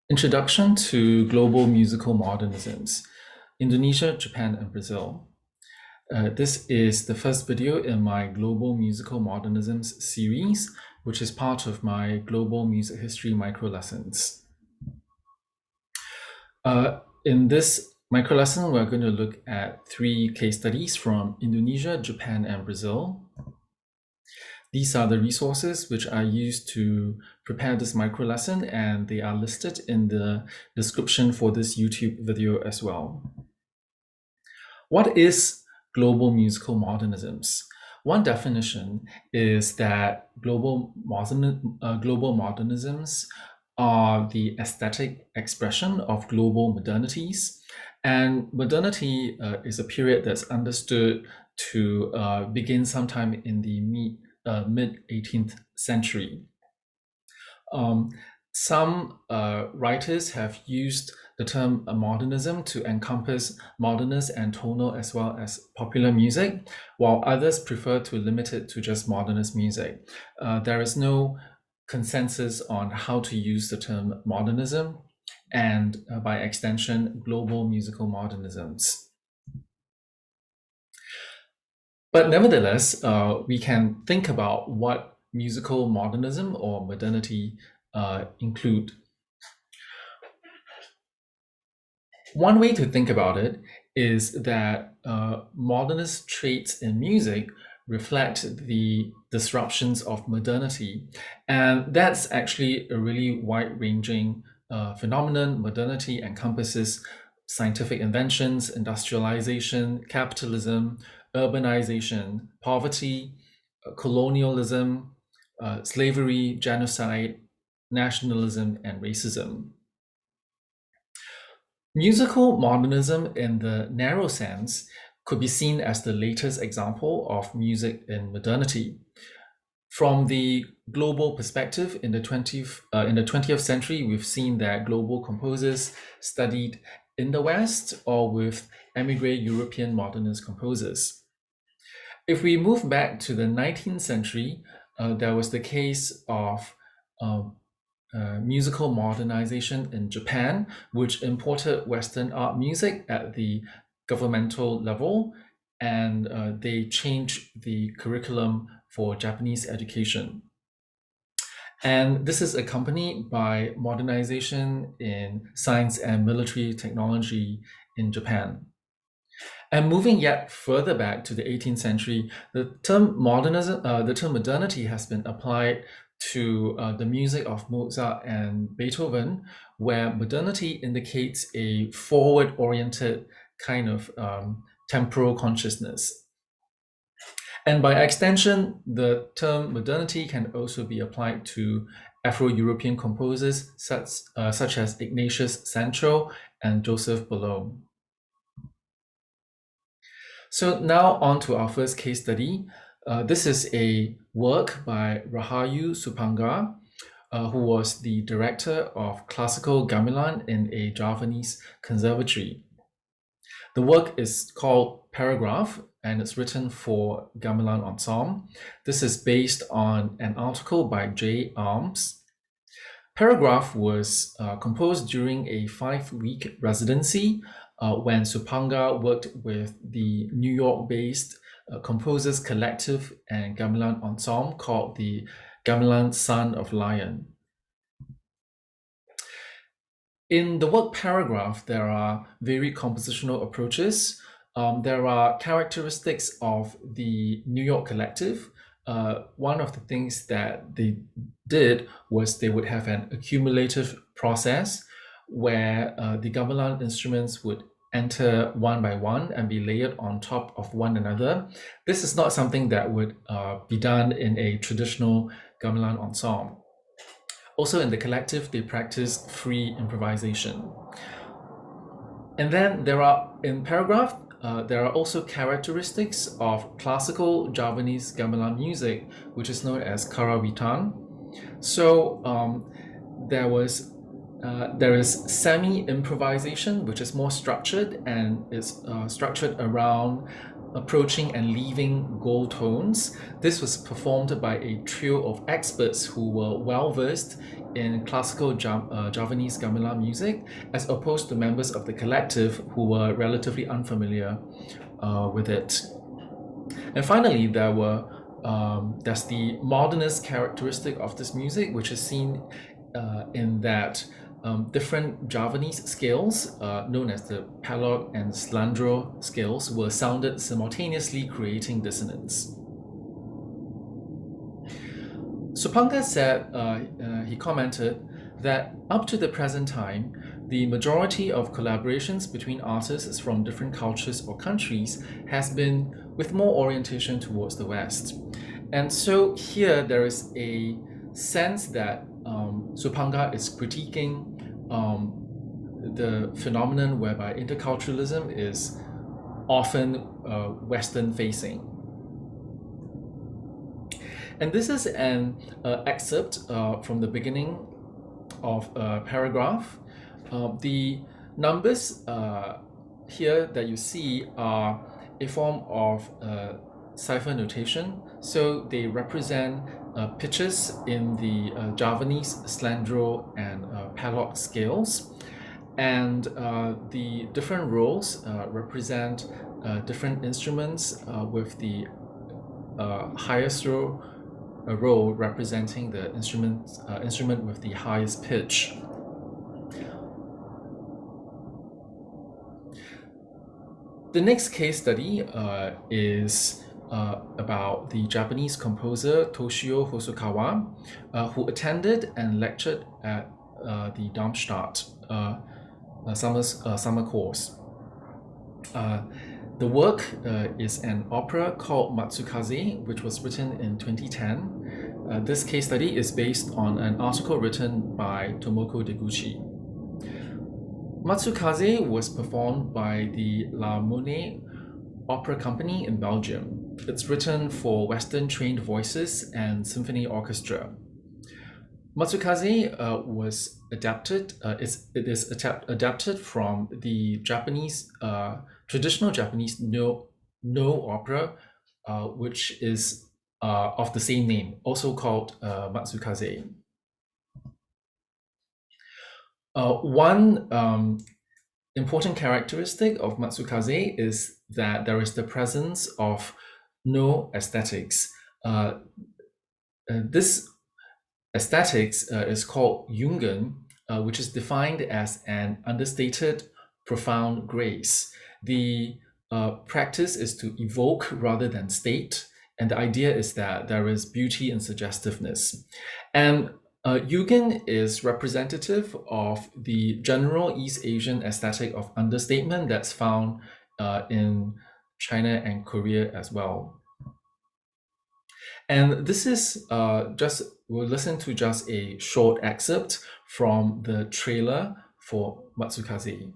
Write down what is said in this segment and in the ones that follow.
Introduction to Global Musical Modernisms, Indonesia, Japan, and Brazil. This is the first video in my Global Musical Modernisms series, which is part of my Global Music History Microlessons. In this microlesson, we're going to look at 3 case studies from Indonesia, Japan, and Brazil. These are the resources which I used to prepare this microlesson, and they are listed in the description for this YouTube video as well. What is global musical modernisms? One definition is that global modernisms are the aesthetic expression of global modernities. And modernity is a period that's understood to begin sometime in the mid-18th century. Some writers have used the term modernism to encompass modernist and tonal as well as popular music, while others prefer to limit it to just modernist music. There is no consensus on how to use the term modernism and, by extension, global musical modernisms. But nevertheless, we can think about what musical modernism or modernity include. One way to think about it is that modernist traits in music reflect the disruptions of modernity, and that's actually a really wide-ranging phenomenon. Modernity encompasses scientific inventions, industrialization, capitalism, urbanization, poverty, colonialism, slavery, genocide, nationalism, and racism. Musical modernism in the narrow sense could be seen as the latest example of music in modernity. From the global perspective, in the 20th century, we've seen that global composers studied in the West or with emigre European modernist composers. If we move back to the 19th century, there was the case of musical modernization in Japan, which imported Western art music at the governmental level, and they changed the curriculum for Japanese education. And this is accompanied by modernization in science and military technology in Japan. And moving yet further back to the 18th century, the term modernity has been applied to the music of Mozart and Beethoven, where modernity indicates a forward-oriented kind of temporal consciousness. And by extension, the term modernity can also be applied to Afro-European composers such as Ignatius Sancho and Joseph Boulogne. So now on to our first case study. This is a work by Rahayu Supanga, who was the director of classical gamelan in a Javanese conservatory. The work is called Paragraph, and it's written for gamelan ensemble. This is based on an article by J. Arms. Paragraph was composed during a 5-week residency when Supanga worked with the New York-based composers collective and gamelan ensemble called the Gamelan Son of Lion. In the work Paragraph, there are varied compositional approaches. There are characteristics of the New York collective. One of the things that they did was they would have an accumulative process where the gamelan instruments would enter one by one and be layered on top of one another. This is not something that would be done in a traditional gamelan ensemble. Also in the collective, they practice free improvisation. And then in Paragraph, there are also characteristics of classical Javanese gamelan music, which is known as karawitan. So there is semi-improvisation, which is more structured, and is structured around approaching and leaving gold tones. This was performed by a trio of experts who were well versed in classical Javanese gamelan music, as opposed to members of the collective who were relatively unfamiliar with it. And finally, there's the modernist characteristic of this music, which is seen in that different Javanese scales, known as the Palok and Slandro scales, were sounded simultaneously, creating dissonance. Supanga said, he commented that up to the present time, the majority of collaborations between artists from different cultures or countries has been with more orientation towards the West. And so here there is a sense that Supanga is critiquing the phenomenon whereby interculturalism is often Western facing. And this is an excerpt from the beginning of a paragraph. The numbers here that you see are a form of cipher notation. So they represent pitches in the Javanese, Slandro, and Palok scales. And the different roles represent different instruments with the highest row representing the instrument with the highest pitch. The next case study is about the Japanese composer Toshio Hosokawa, who attended and lectured at the Darmstadt summer course. The work is an opera called Matsukaze, which was written in 2010. This case study is based on an article written by Tomoko Deguchi. Matsukaze was performed by the La Monnaie Opera Company in Belgium. It's written for Western trained voices and symphony orchestra. Matsukaze was adapted. It is adapted from the Japanese traditional Japanese no opera, which is of the same name, also called Matsukaze. One important characteristic of Matsukaze is that there is the presence of no aesthetics. This aesthetics is called Jungen, which is defined as an understated, profound grace. The practice is to evoke rather than state, and the idea is that there is beauty and suggestiveness. And Jungen is representative of the general East Asian aesthetic of understatement that's found in China and Korea as well. And this is we'll listen to just a short excerpt from the trailer for Matsukaze.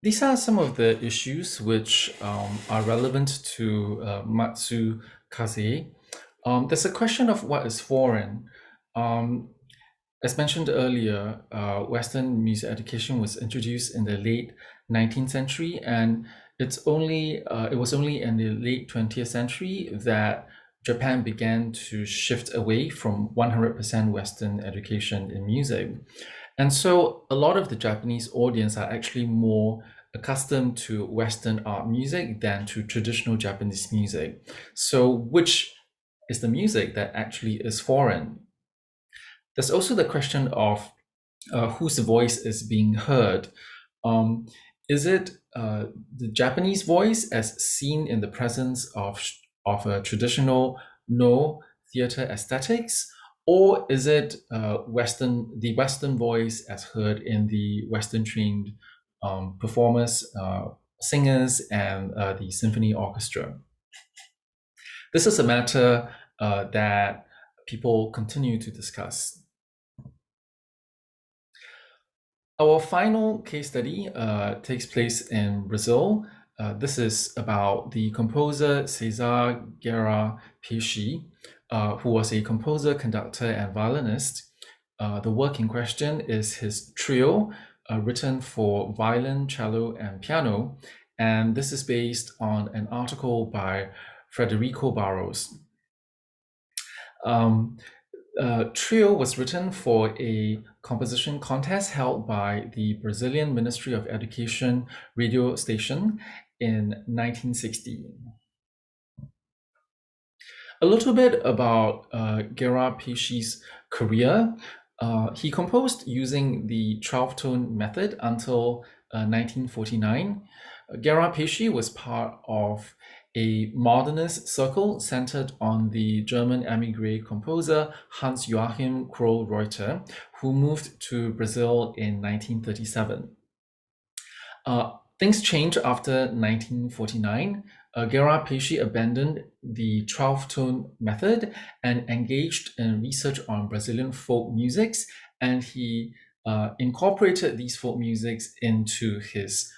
These are some of the issues which are relevant to Matsukaze. There's a question of what is foreign. As mentioned earlier, Western music education was introduced in the late 19th century, and it was only in the late 20th century that Japan began to shift away from 100% Western education in music. And so a lot of the Japanese audience are actually more accustomed to Western art music than to traditional Japanese music. So which is the music that actually is foreign? There's also the question of whose voice is being heard. Is it the Japanese voice as seen in the presence of a traditional no theater aesthetics? Or is it the Western voice as heard in the Western trained performers singers and the symphony orchestra. This is a matter that people continue to discuss. Our final case study takes place in Brazil. This is about the composer Cesar Guerra-Peixe, who was a composer, conductor, and violinist. The work in question is his trio, written for violin, cello, and piano, and this is based on an article by Frederico Barros. Trio was written for a composition contest held by the Brazilian Ministry of Education radio station in 1960. A little bit about Guerra-Peixe's career. He composed using the 12-tone method until 1949. Guerra-Peixe was part of a modernist circle centered on the German émigré composer Hans Joachim Kroll-Reuter, who moved to Brazil in 1937. Things changed after 1949. Guerra-Peixe abandoned the 12-tone method and engaged in research on Brazilian folk musics, and he incorporated these folk musics into his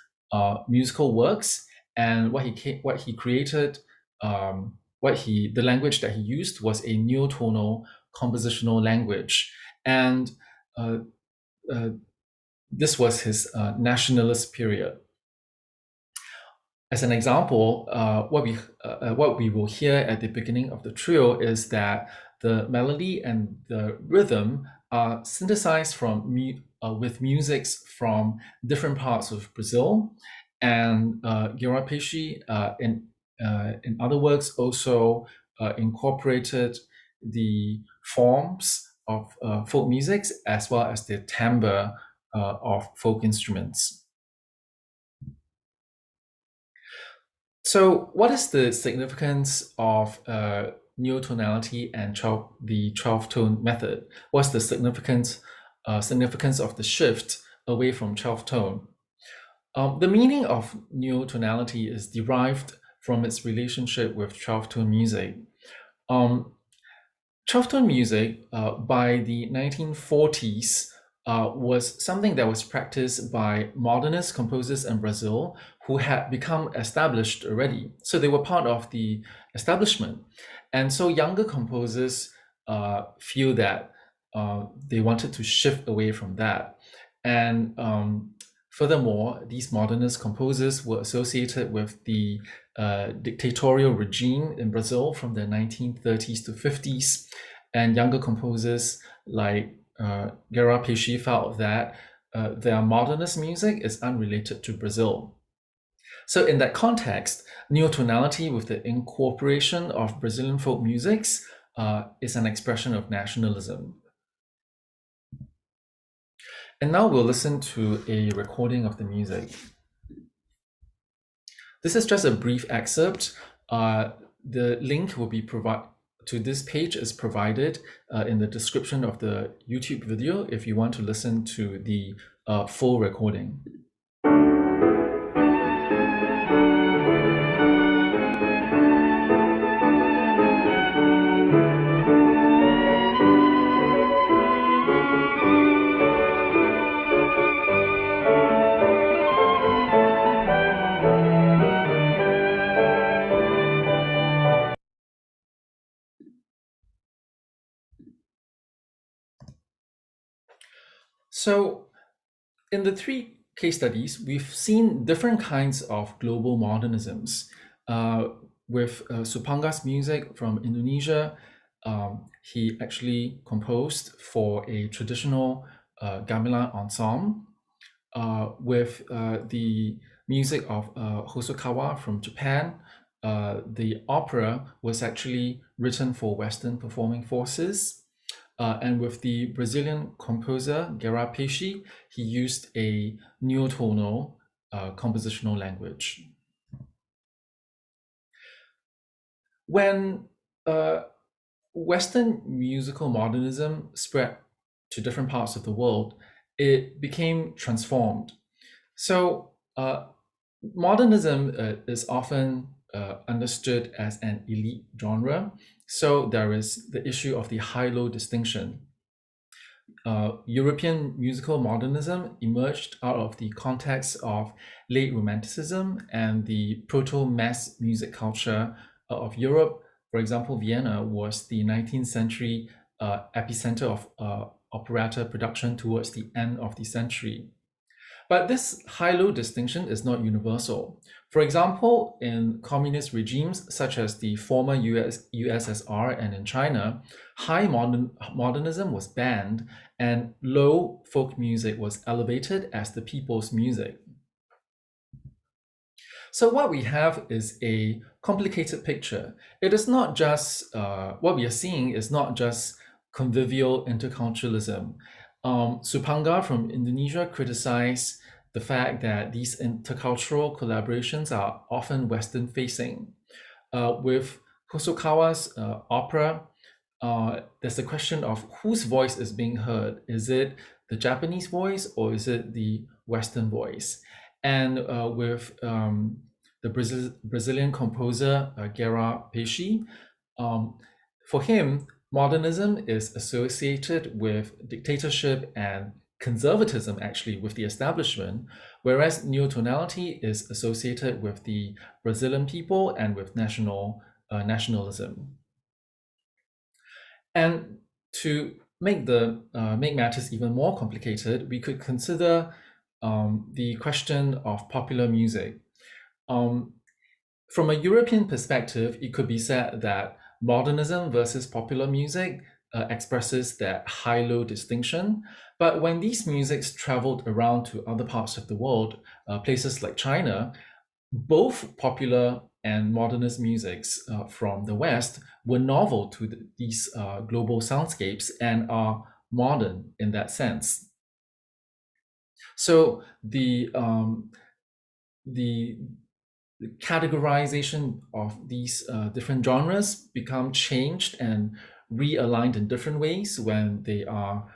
musical works. And what he created, the language that he used was a neotonal compositional language, and this was his nationalist period. As an example, what we will hear at the beginning of the trio is that the melody and the rhythm are synthesized with musics from different parts of Brazil, and Guerra-Peixe, in other words, also incorporated the forms of folk musics as well as the timbre of folk instruments. So, what is the significance of neotonality and the 12-tone method? What's the significance of the shift away from 12-tone? The meaning of neotonality is derived from its relationship with 12-tone music. 12-tone music by the 1940s was something that was practiced by modernist composers in Brazil who had become established already. So they were part of the establishment. And so younger composers feel that they wanted to shift away from that. And furthermore, these modernist composers were associated with the dictatorial regime in Brazil from the 1930s to 50s. And younger composers like Guerra-Peixe felt that their modernist music is unrelated to Brazil. So in that context, neotonality with the incorporation of Brazilian folk musics is an expression of nationalism. And now we'll listen to a recording of the music. This is just a brief excerpt. The link will be provided to this page is provided in the description of the YouTube video if you want to listen to the full recording. So in the three case studies, we've seen different kinds of global modernisms. With Supanga's music from Indonesia, he actually composed for a traditional gamelan ensemble. With the music of Hosokawa from Japan, the opera was actually written for Western performing forces. And with the Brazilian composer Guerra-Peixe, he used a neotonal compositional language. When Western musical modernism spread to different parts of the world, it became transformed. So Modernism is often understood as an elite genre, so there is the issue of the high-low distinction. European musical modernism emerged out of the context of late Romanticism and the proto-mass music culture of Europe. For example, Vienna was the 19th century epicenter of operetta production towards the end of the century. But this high-low distinction is not universal. For example, in communist regimes such as the former USSR and in China, modernism was banned and low folk music was elevated as the people's music. So what we have is a complicated picture. It is not just, what we are seeing is not just convivial interculturalism. Supanga from Indonesia criticized the fact that these intercultural collaborations are often Western facing. With Hosokawa's opera, there's the question of whose voice is being heard. Is it the Japanese voice or is it the Western voice? And with the Brazilian composer Guerra-Peixe, for him, modernism is associated with dictatorship and conservatism, actually, with the establishment, whereas neotonality is associated with the Brazilian people and with nationalism. And to make matters even more complicated, we could consider the question of popular music. From a European perspective, it could be said that modernism versus popular music expresses that high-low distinction. But when these musics traveled around to other parts of the world, places like China, both popular and modernist musics from the West were novel to these global soundscapes and are modern in that sense. So the categorization of these different genres become changed and realigned in different ways when they are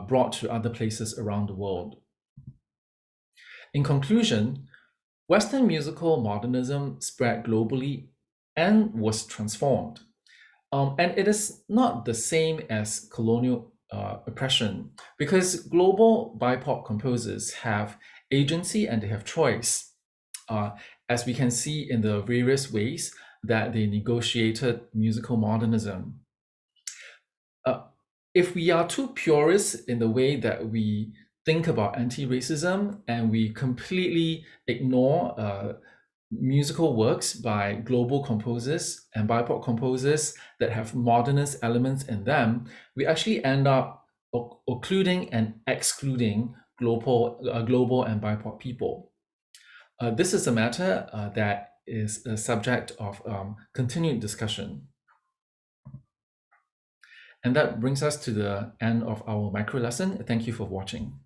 brought to other places around the world. In conclusion, Western musical modernism spread globally and was transformed. And it is not the same as colonial oppression because global BIPOC composers have agency and they have choice, as we can see in the various ways that they negotiated musical modernism. If we are too purist in the way that we think about anti-racism and we completely ignore musical works by global composers and BIPOC composers that have modernist elements in them, we actually end up occluding and excluding global and BIPOC people. This is a matter that is a subject of continued discussion. And that brings us to the end of our micro lesson. Thank you for watching.